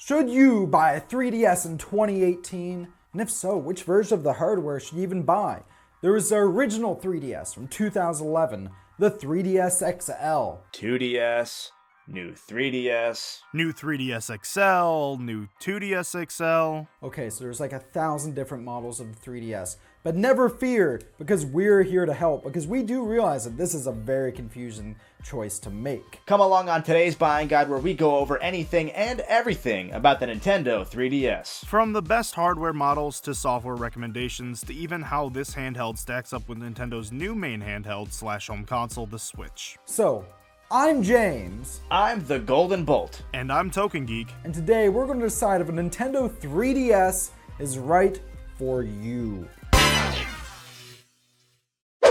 Should you buy a 3DS in 2018? And if so, which version of the hardware should you even buy? There was the original 3DS from 2011, the 3DS XL. 2DS, new 3DS. New 3DS XL, new 2DS XL. Okay, so there's like 1,000 different models of the 3DS. But never fear, because we're here to help, because we do realize that this is a very confusing choice to make. Come along on today's buying guide where we go over anything and everything about the Nintendo 3DS. From the best hardware models to software recommendations to even how this handheld stacks up with Nintendo's new main handheld / home console, the Switch. So, I'm James. I'm the Golden Bolt. And I'm TokenGeek. And today we're going to decide if a Nintendo 3DS is right for you.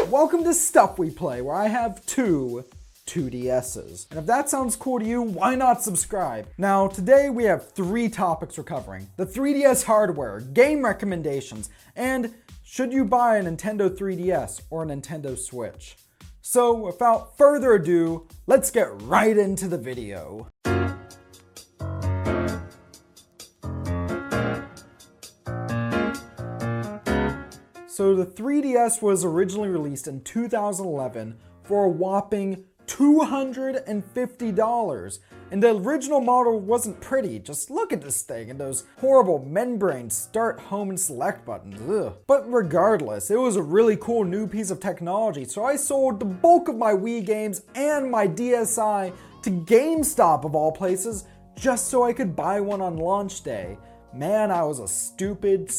Welcome to Stuff We Play, where I have two 2DSs. And if that sounds cool to you, why not subscribe? Now, today we have 3 topics we're covering. The 3DS hardware, game recommendations, and should you buy a Nintendo 3DS or a Nintendo Switch? So, without further ado, let's get right into the video. So the 3DS was originally released in 2011 for a whopping $250. And the original model wasn't pretty. Just look at this thing and those horrible membrane start, home, and select buttons. Ugh. But regardless, it was a really cool new piece of technology, so I sold the bulk of my Wii games and my DSi to GameStop of all places, just so I could buy one on launch day. Man, I was a stupid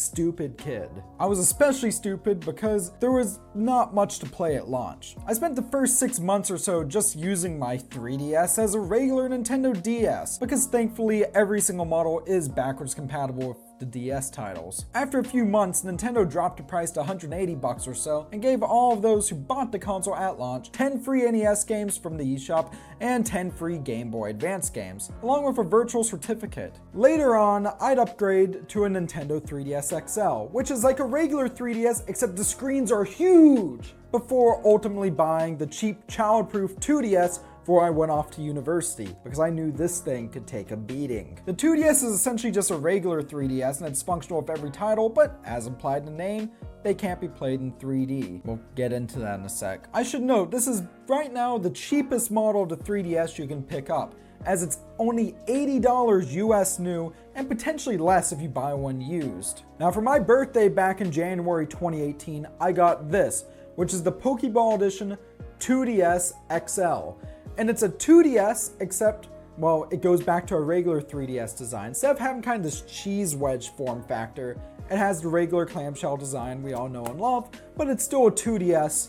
kid. I was especially stupid because there was not much to play at launch. I spent the first 6 months or so just using my 3DS as a regular Nintendo DS, because thankfully every single model is backwards compatible with the DS titles. After a few months, Nintendo dropped the price to $180 or so and gave all of those who bought the console at launch 10 free NES games from the eShop and 10 free Game Boy Advance games, along with a virtual certificate. Later on, I'd upgrade to a Nintendo 3DS XL, which is like a regular 3DS except the screens are huge, before ultimately buying the cheap child-proof 2DS before I went off to university, because I knew this thing could take a beating. The 2DS is essentially just a regular 3DS and it's functional with every title, but as implied in the name, they can't be played in 3D. We'll get into that in a sec. I should note, this is right now the cheapest model of the 3DS you can pick up, as it's only $80 US new and potentially less if you buy one used. Now for my birthday back in January 2018, I got this, which is the Pokeball Edition 2DS XL. And it's a 2DS, except, well, it goes back to a regular 3DS design. Instead of having kind of this cheese wedge form factor, it has the regular clamshell design we all know and love, but it's still a 2DS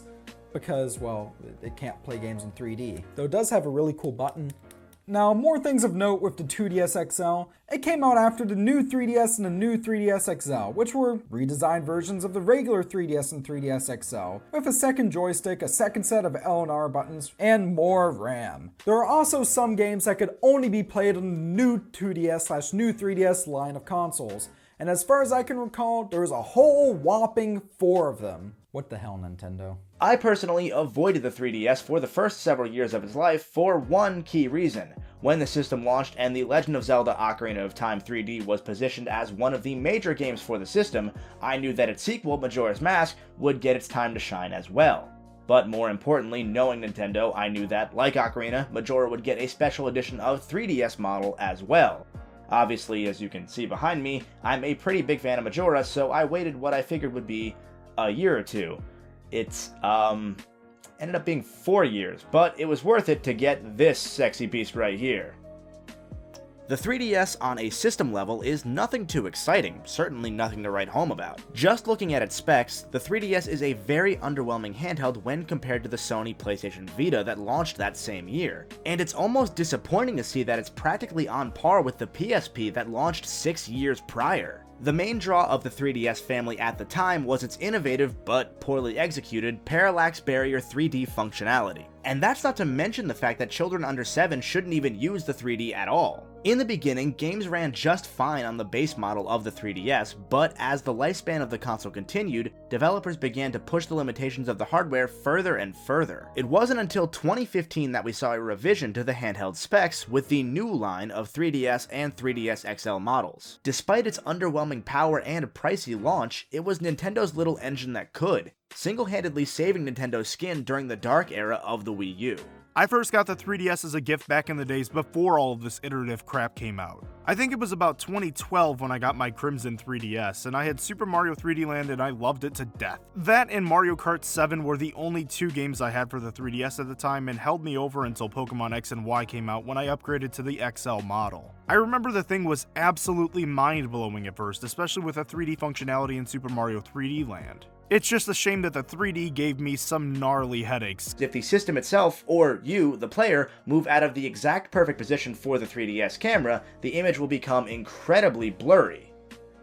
because, well, it can't play games in 3D. Though it does have a really cool button. Now, more things of note with the 2DS XL. It came out after the new 3DS and the new 3DS XL, which were redesigned versions of the regular 3DS and 3DS XL, with a second joystick, a second set of L and R buttons, and more RAM. There are also some games that could only be played on the new 2DS / new 3DS line of consoles, and as far as I can recall, there's a whole whopping 4 of them. What the hell, Nintendo? I personally avoided the 3DS for the first several years of its life for one key reason. When the system launched and The Legend of Zelda Ocarina of Time 3D was positioned as one of the major games for the system, I knew that its sequel, Majora's Mask, would get its time to shine as well. But more importantly, knowing Nintendo, I knew that, like Ocarina, Majora would get a special edition of 3DS model as well. Obviously, as you can see behind me, I'm a pretty big fan of Majora, so I waited what I figured would be a year or two. It's, ended up being 4 years, but it was worth it to get this sexy piece right here. The 3DS on a system level is nothing too exciting, certainly nothing to write home about. Just looking at its specs, the 3DS is a very underwhelming handheld when compared to the Sony PlayStation Vita that launched that same year. And it's almost disappointing to see that it's practically on par with the PSP that launched 6 years prior. The main draw of the 3DS family at the time was its innovative, but poorly executed, parallax barrier 3D functionality. And that's not to mention the fact that children under 7 shouldn't even use the 3D at all. In the beginning, games ran just fine on the base model of the 3DS, but as the lifespan of the console continued, developers began to push the limitations of the hardware further and further. It wasn't until 2015 that we saw a revision to the handheld specs with the new line of 3DS and 3DS XL models. Despite its underwhelming power and pricey launch, it was Nintendo's little engine that could, single-handedly saving Nintendo's skin during the dark era of the Wii U. I first got the 3DS as a gift back in the days before all of this iterative crap came out. I think it was about 2012 when I got my Crimson 3DS, and I had Super Mario 3D Land and I loved it to death. That and Mario Kart 7 were the only two games I had for the 3DS at the time and held me over until Pokemon X and Y came out when I upgraded to the XL model. I remember the thing was absolutely mind-blowing at first, especially with the 3D functionality in Super Mario 3D Land. It's just a shame that the 3D gave me some gnarly headaches. If the system itself, or you, the player, move out of the exact perfect position for the 3DS camera, the image will become incredibly blurry.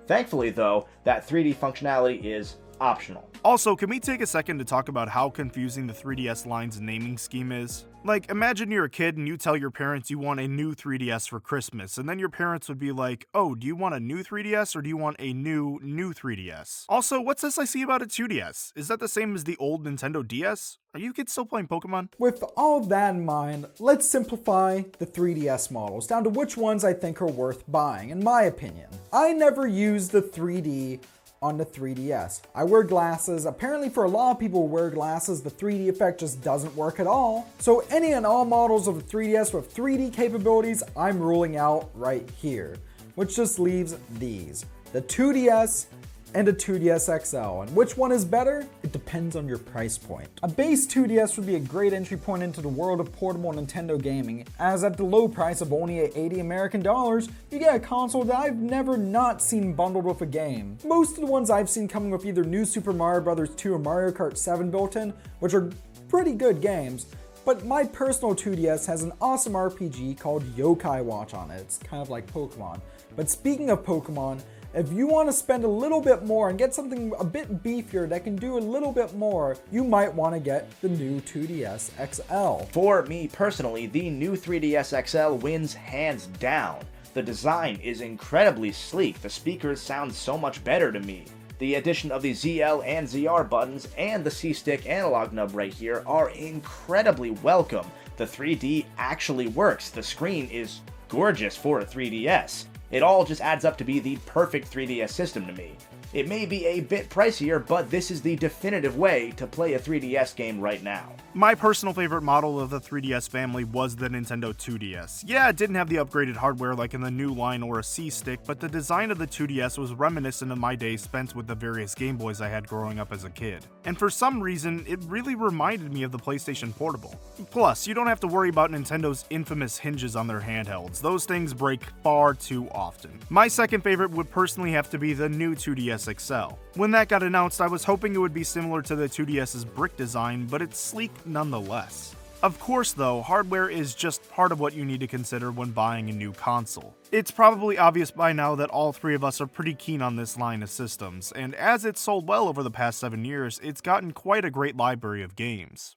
Thankfully though, that 3D functionality is optional. Also, can we take a second to talk about how confusing the 3DS line's naming scheme is? Like, imagine you're a kid and you tell your parents you want a new 3DS for Christmas, and then your parents would be like, oh, do you want a new 3DS or do you want a new 3DS? Also, what's this I see about a 2DS? Is that the same as the old Nintendo DS? Are you kids still playing Pokemon? With all that in mind, let's simplify the 3DS models down to which ones I think are worth buying, in my opinion. I never used the 3D on the 3DS. I wear glasses. Apparently for a lot of people who wear glasses, the 3D effect just doesn't work at all. So any and all models of the 3DS with 3D capabilities, I'm ruling out right here, which just leaves these, the 2DS and a 2DS XL. And which one is better? It depends on your price point. A base 2DS would be a great entry point into the world of portable Nintendo gaming, as at the low price of only $80 American, you get a console that I've never not seen bundled with a game. Most of the ones I've seen coming with either New Super Mario Bros. 2 or Mario Kart 7 built in, which are pretty good games, but my personal 2DS has an awesome RPG called Yokai Watch on it. It's kind of like Pokemon. But speaking of Pokemon, if you want to spend a little bit more and get something a bit beefier that can do a little bit more, you might want to get the new 2DS XL. For me personally, the new 3DS XL wins hands down. The design is incredibly sleek, the speakers sound so much better to me. The addition of the ZL and ZR buttons and the C-Stick analog nub right here are incredibly welcome. The 3D actually works, the screen is gorgeous for a 3DS. It all just adds up to be the perfect 3DS system to me. It may be a bit pricier, but this is the definitive way to play a 3DS game right now. My personal favorite model of the 3DS family was the Nintendo 2DS. Yeah, it didn't have the upgraded hardware like in the new line or a C-Stick, but the design of the 2DS was reminiscent of my days spent with the various Game Boys I had growing up as a kid. And for some reason, it really reminded me of the PlayStation Portable. Plus, you don't have to worry about Nintendo's infamous hinges on their handhelds. Those things break far too often. My second favorite would personally have to be the new 2DS XL. When that got announced, I was hoping it would be similar to the 2DS's brick design, but it's sleek nonetheless. Of course though, hardware is just part of what you need to consider when buying a new console. It's probably obvious by now that all three of us are pretty keen on this line of systems, and as it's sold well over the past 7 years, it's gotten quite a great library of games.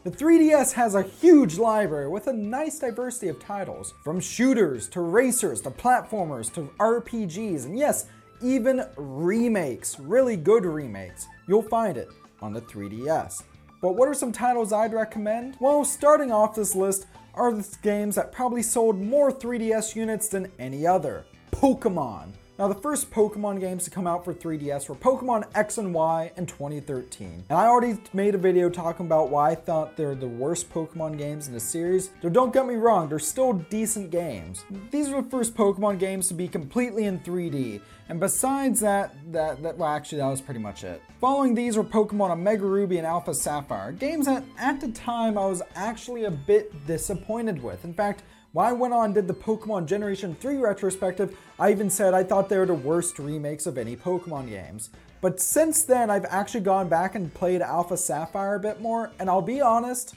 The 3DS has a huge library with a nice diversity of titles, from shooters to racers to platformers to RPGs, and yes, even remakes, really good remakes. You'll find it on the 3DS. But what are some titles I'd recommend? Well, starting off this list are the games that probably sold more 3DS units than any other. Pokemon. Now, the first Pokemon games to come out for 3DS were Pokemon X and Y in 2013. And I already made a video talking about why I thought they're the worst Pokemon games in the series. So don't get me wrong, they're still decent games. These were the first Pokemon games to be completely in 3D. And besides that was pretty much it. Following these were Pokemon Omega Ruby and Alpha Sapphire, games that at the time I was actually a bit disappointed with. In fact, when I went on and did the Pokemon Generation 3 retrospective, I even said I thought they were the worst remakes of any Pokemon games. But since then, I've actually gone back and played Alpha Sapphire a bit more, and I'll be honest,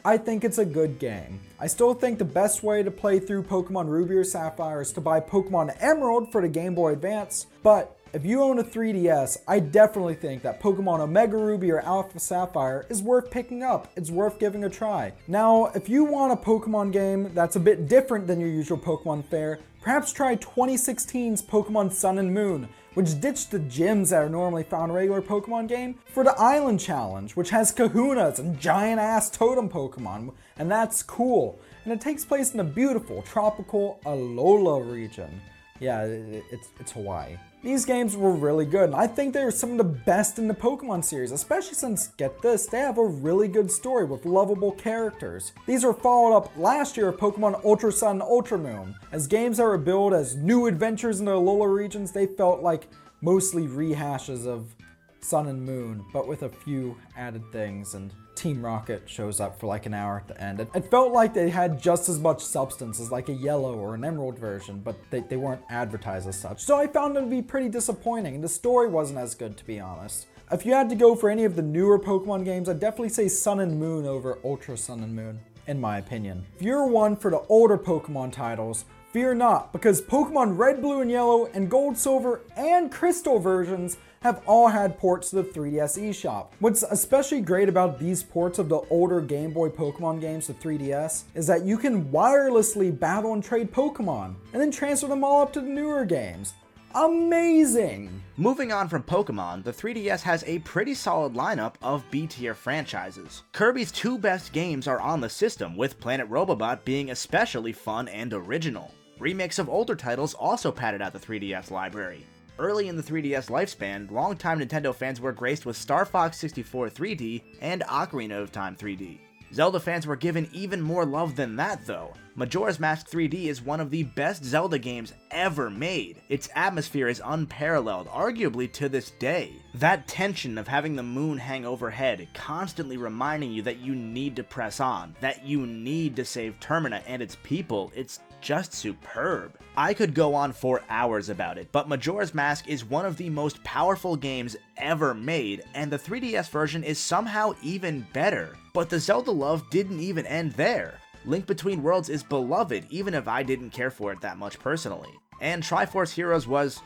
I think it's a good game. I still think the best way to play through Pokemon Ruby or Sapphire is to buy Pokemon Emerald for the Game Boy Advance, but If you own a 3DS, I definitely think that Pokemon Omega Ruby or Alpha Sapphire is worth picking up. It's worth giving a try. Now, if you want a Pokemon game that's a bit different than your usual Pokemon fare, perhaps try 2016's Pokemon Sun and Moon, which ditched the gyms that are normally found in a regular Pokemon game for the Island Challenge, which has kahunas and giant-ass totem Pokemon, and that's cool. And it takes place in a beautiful, tropical Alola region. Yeah, it's Hawaii. These games were really good, and I think they are some of the best in the Pokemon series, especially since, get this, they have a really good story with lovable characters. These were followed up last year with Pokemon Ultra Sun and Ultra Moon. As games that were billed as new adventures in the Alola regions, they felt like mostly rehashes of Sun and Moon, but with a few added things, and Team Rocket shows up for like an hour at the end. It felt like they had just as much substance as like a yellow or an emerald version, but they weren't advertised as such. So I found them to be pretty disappointing, and the story wasn't as good, to be honest. If you had to go for any of the newer Pokemon games, I'd definitely say Sun and Moon over Ultra Sun and Moon, in my opinion. If you're one for the older Pokemon titles, fear not, because Pokemon Red, Blue, and Yellow, and Gold, Silver, and Crystal versions have all had ports to the 3DS eShop. What's especially great about these ports of the older Game Boy Pokemon games to 3DS is that you can wirelessly battle and trade Pokemon, and then transfer them all up to the newer games. Amazing! Moving on from Pokemon, the 3DS has a pretty solid lineup of B-tier franchises. Kirby's two best games are on the system, with Planet Robobot being especially fun and original. Remakes of older titles also padded out the 3DS library. Early in the 3DS lifespan, longtime Nintendo fans were graced with Star Fox 64 3D and Ocarina of Time 3D. Zelda fans were given even more love than that though. Majora's Mask 3D is one of the best Zelda games ever made. Its atmosphere is unparalleled, arguably to this day. That tension of having the moon hang overhead, constantly reminding you that you need to press on, that you need to save Termina and its people, it's just superb. I could go on for hours about it, but Majora's Mask is one of the most powerful games ever made, and the 3DS version is somehow even better. But the Zelda love didn't even end there. Link Between Worlds is beloved, even if I didn't care for it that much personally. And Triforce Heroes was...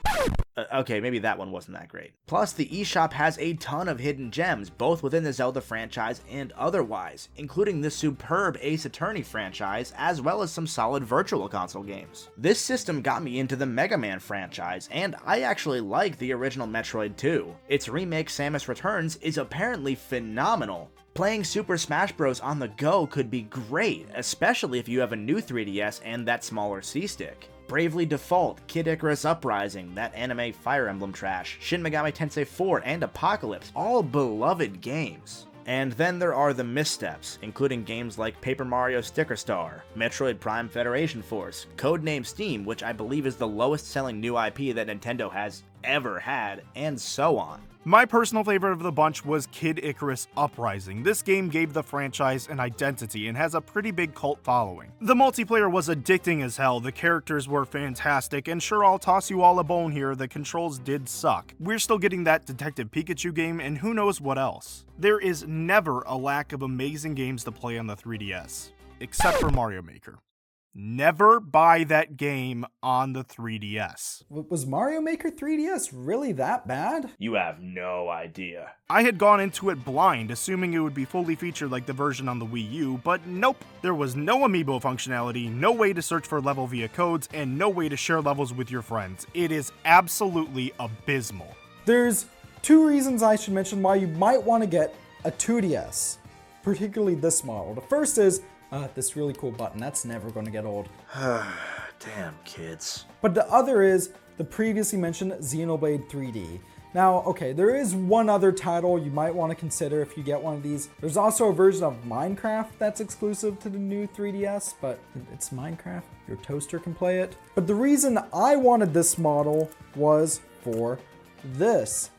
okay, maybe that one wasn't that great. Plus, the eShop has a ton of hidden gems, both within the Zelda franchise and otherwise, including the superb Ace Attorney franchise, as well as some solid Virtual Console games. This system got me into the Mega Man franchise, and I actually like the original Metroid too. Its remake, Samus Returns, is apparently phenomenal. Playing Super Smash Bros. On the go could be great, especially if you have a new 3DS and that smaller C-Stick. Bravely Default, Kid Icarus Uprising, that anime Fire Emblem trash, Shin Megami Tensei 4, and Apocalypse, all beloved games. And then there are the missteps, including games like Paper Mario Sticker Star, Metroid Prime Federation Force, Codename Steam, which I believe is the lowest selling new IP that Nintendo has ever had, and so on. My personal favorite of the bunch was Kid Icarus Uprising. This game gave the franchise an identity and has a pretty big cult following. The multiplayer was addicting as hell, the characters were fantastic, and sure, I'll toss you all a bone here, the controls did suck. We're still getting that Detective Pikachu game and who knows what else. There is never a lack of amazing games to play on the 3DS, except for Mario Maker. Never buy that game on the 3DS. Was Mario Maker 3DS really that bad? You have no idea. I had gone into it blind, assuming it would be fully featured like the version on the Wii U, but nope. There was no amiibo functionality, no way to search for level via codes, and no way to share levels with your friends. It is absolutely abysmal. There's two reasons I should mention why you might want to get a 2DS, particularly this model. The first is this really cool button. That's never going to get old. Damn kids. But the other is the previously mentioned Xenoblade 3D. Now, okay, there is one other title you might want to consider if you get one of these. There's also a version of Minecraft that's exclusive to the new 3DS, but it's Minecraft. Your toaster can play it. But the reason I wanted this model was for this.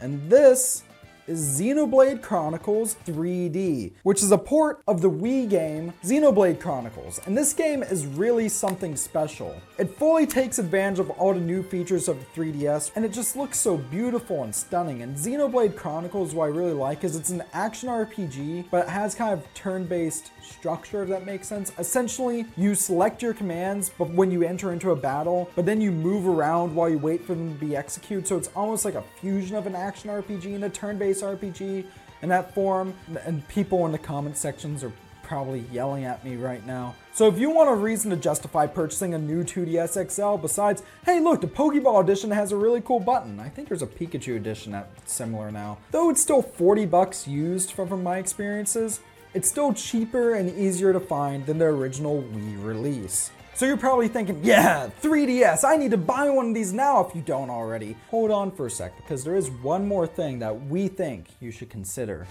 And this is Xenoblade Chronicles 3D, which is a port of the Wii game Xenoblade Chronicles, and this game is really something special. It fully takes advantage of all the new features of the 3DS, and it just looks so beautiful and stunning. And Xenoblade Chronicles, what I really like is it's an action RPG, but it has kind of turn-based structure, if that makes sense. Essentially, you select your commands but when you enter into a battle, but then you move around while you wait for them to be executed, so it's almost like a fusion of an action RPG and a turn-based RPG in that form, and people in the comment sections are probably yelling at me right now. So if you want a reason to justify purchasing a new 2DS XL besides, hey look, the Pokeball Edition has a really cool button. I think there's a Pikachu edition that's similar now. Though it's still $40 used from my experiences, it's still cheaper and easier to find than the original Wii release. So you're probably thinking, yeah, 3DS, I need to buy one of these now if you don't already. Hold on for a sec, because there is one more thing that we think you should consider.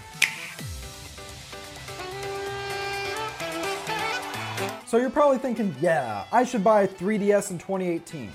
So you're probably thinking, yeah, I should buy a 3DS in 2018.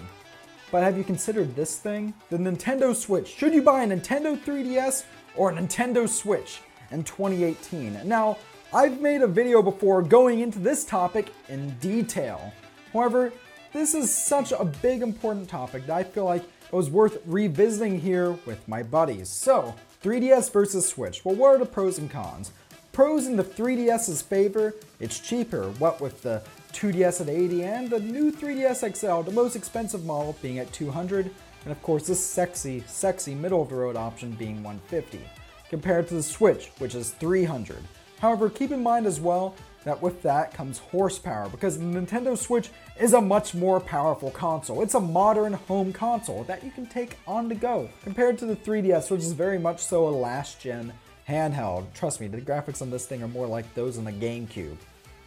But have you considered this thing? The Nintendo Switch. Should you buy a Nintendo 3DS or a Nintendo Switch in 2018? Now, I've made a video before going into this topic in detail. However, this is such a big important topic that I feel like it was worth revisiting here with my buddies. So, 3DS versus Switch. Well, what are the pros and cons? Pros in the 3DS's favor, it's cheaper, what with the 2DS at 80 and the new 3DS XL, the most expensive model being at 200, and of course this sexy middle of the road option being 150, compared to the Switch, which is 300. However, keep in mind as well that with that comes horsepower, because the Nintendo Switch is a much more powerful console. It's a modern home console that you can take on the go, compared to the 3DS, which is very much so a last-gen handheld. Trust me, the graphics on this thing are more like those on the GameCube,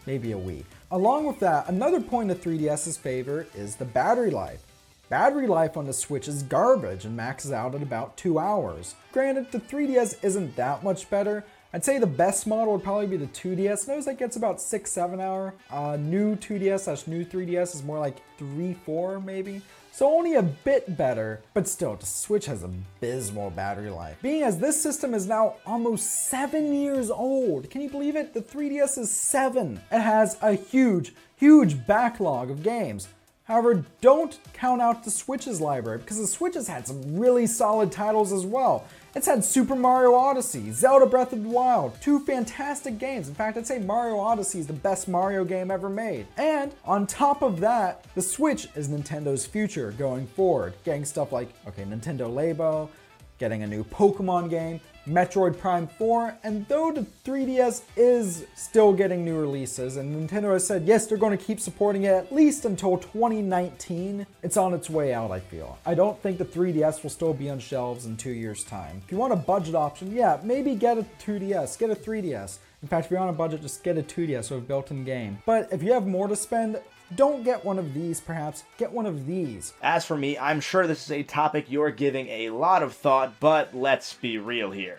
maybe a Wii. Along with that, another point of 3DS's favor is the battery life. Battery life on the Switch is garbage and maxes out at about 2 hours. Granted, the 3DS isn't that much better. I'd say the best model would probably be the 2DS. Notice that gets about 6-7 hour. New 2DS/new 3DS is more like 3-4 maybe. So only a bit better, but still, the Switch has abysmal battery life. Being as this system is now almost 7 years old. Can you believe it? The 3DS is 7. It has a huge backlog of games. However, don't count out the Switch's library, because the Switch has had some really solid titles as well. It's had Super Mario Odyssey, Zelda Breath of the Wild, 2 fantastic games. In fact, I'd say Mario Odyssey is the best Mario game ever made. And on top of that, the Switch is Nintendo's future going forward. Getting stuff like, Nintendo Labo, getting a new Pokemon game, Metroid Prime 4, and though the 3DS is still getting new releases, and Nintendo has said, yes, they're going to keep supporting it at least until 2019, it's on its way out, I feel. I don't think the 3DS will still be on shelves in 2 years' time. If you want a budget option, yeah, maybe get a 2DS, get a 3DS. In fact, if you're on a budget, just get a 2DS with a built-in game. But if you have more to spend, don't get one of these, perhaps. Get one of these. As for me, I'm sure this is a topic you're giving a lot of thought, but let's be real here.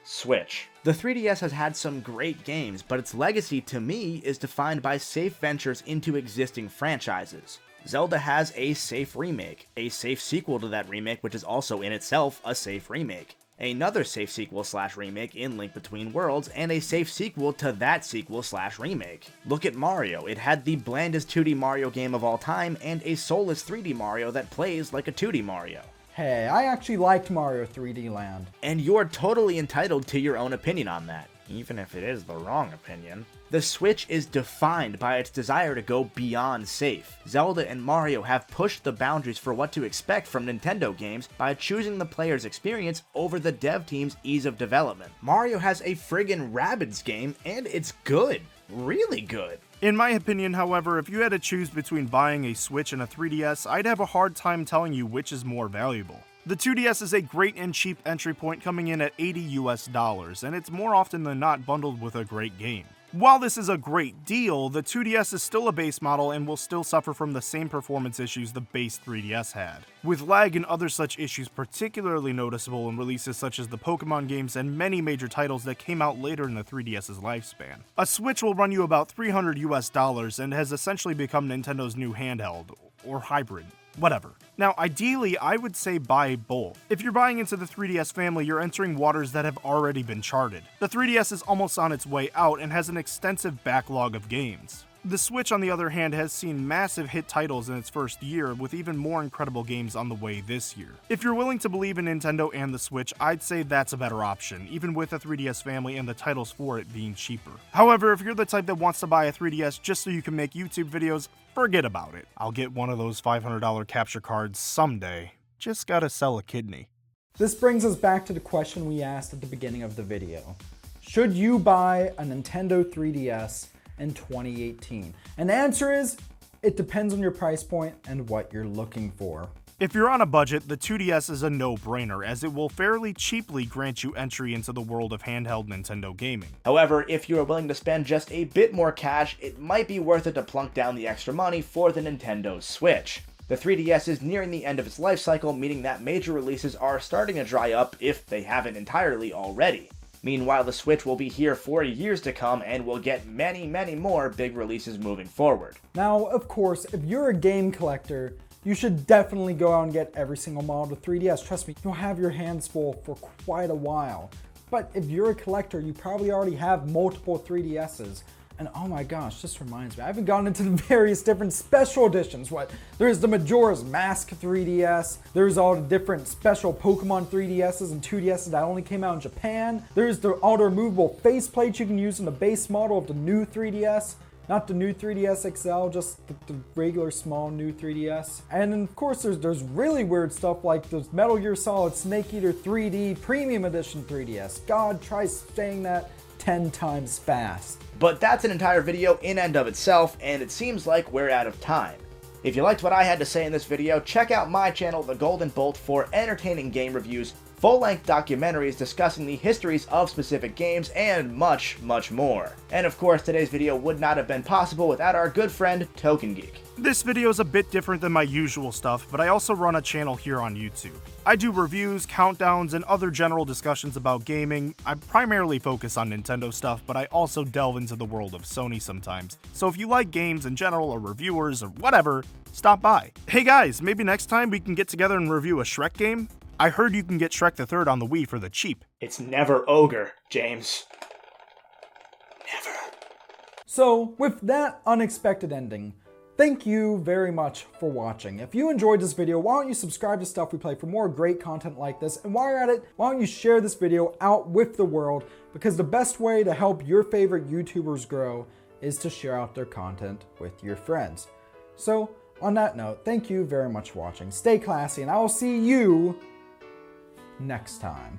Switch. The 3DS has had some great games, but its legacy to me is defined by safe ventures into existing franchises. Zelda has a safe remake, a safe sequel to that remake which is also in itself a safe remake, another safe sequel/remake in Link Between Worlds, and a safe sequel to that sequel/remake. Look at Mario. It had the blandest 2D Mario game of all time and a soulless 3D Mario that plays like a 2D Mario. Hey, I actually liked Mario 3D Land. And you're totally entitled to your own opinion on that, even if it is the wrong opinion. The Switch is defined by its desire to go beyond safe. Zelda and Mario have pushed the boundaries for what to expect from Nintendo games by choosing the player's experience over the dev team's ease of development. Mario has a friggin' Rabbids game, and it's good. Really good. In my opinion, however, if you had to choose between buying a Switch and a 3DS, I'd have a hard time telling you which is more valuable. The 2DS is a great and cheap entry point, coming in at $80 US, and it's more often than not bundled with a great game. While this is a great deal, the 2DS is still a base model and will still suffer from the same performance issues the base 3DS had, with lag and other such issues particularly noticeable in releases such as the Pokemon games and many major titles that came out later in the 3DS's lifespan. A Switch will run you about $300 US and has essentially become Nintendo's new handheld, or hybrid. whatever. Now, ideally, I would say buy both. If you're buying into the 3DS family, you're entering waters that have already been charted. The 3DS is almost on its way out and has an extensive backlog of games. The Switch, on the other hand, has seen massive hit titles in its first year, with even more incredible games on the way this year. If you're willing to believe in Nintendo and the Switch, I'd say that's a better option, even with the 3DS family and the titles for it being cheaper. However, if you're the type that wants to buy a 3DS just so you can make YouTube videos, forget about it. I'll get one of those $500 capture cards someday. Just gotta sell a kidney. This brings us back to the question we asked at the beginning of the video. Should you buy a Nintendo 3DS in 2018? And the answer is, it depends on your price point and what you're looking for. If you're on a budget, the 2DS is a no-brainer, as it will fairly cheaply grant you entry into the world of handheld Nintendo gaming. However, if you are willing to spend just a bit more cash, it might be worth it to plunk down the extra money for the Nintendo Switch. The 3DS is nearing the end of its life cycle, meaning that major releases are starting to dry up if they haven't entirely already. Meanwhile, the Switch will be here for years to come and will get many more big releases moving forward. Now, of course, if you're a game collector, you should definitely go out and get every single model of 3DS. Trust me, you'll have your hands full for quite a while. But if you're a collector, you probably already have multiple 3DSs. And oh my gosh, this reminds me, I haven't gone into the various different special editions. There's the Majora's Mask 3DS, there's all the different special Pokemon 3DSs and 2DSs that only came out in Japan. There's all the removable faceplates you can use in the base model of the new 3DS. Not the new 3DS XL, just the regular small new 3DS. And then of course there's really weird stuff like the Metal Gear Solid Snake Eater 3D Premium Edition 3DS. God, try saying that 10 times fast. But that's an entire video in and of itself, and it seems like we're out of time. If you liked what I had to say in this video, check out my channel, The Golden Bolt, for entertaining game reviews, full-length documentaries discussing the histories of specific games, and much more. And of course, today's video would not have been possible without our good friend, TokenGeek. This video is a bit different than my usual stuff, but I also run a channel here on YouTube. I do reviews, countdowns, and other general discussions about gaming. I primarily focus on Nintendo stuff, but I also delve into the world of Sony sometimes. So if you like games in general, or reviewers, or whatever, stop by. Hey guys, maybe next time we can get together and review a Shrek game? I heard you can get Shrek the Third on the Wii for the cheap. It's never ogre, James. Never. So, with that unexpected ending, thank you very much for watching. If you enjoyed this video, why don't you subscribe to Stuff We Play for more great content like this? And while you're at it, why don't you share this video out with the world? Because the best way to help your favorite YouTubers grow is to share out their content with your friends. So, on that note, thank you very much for watching. Stay classy, and I will see you next time.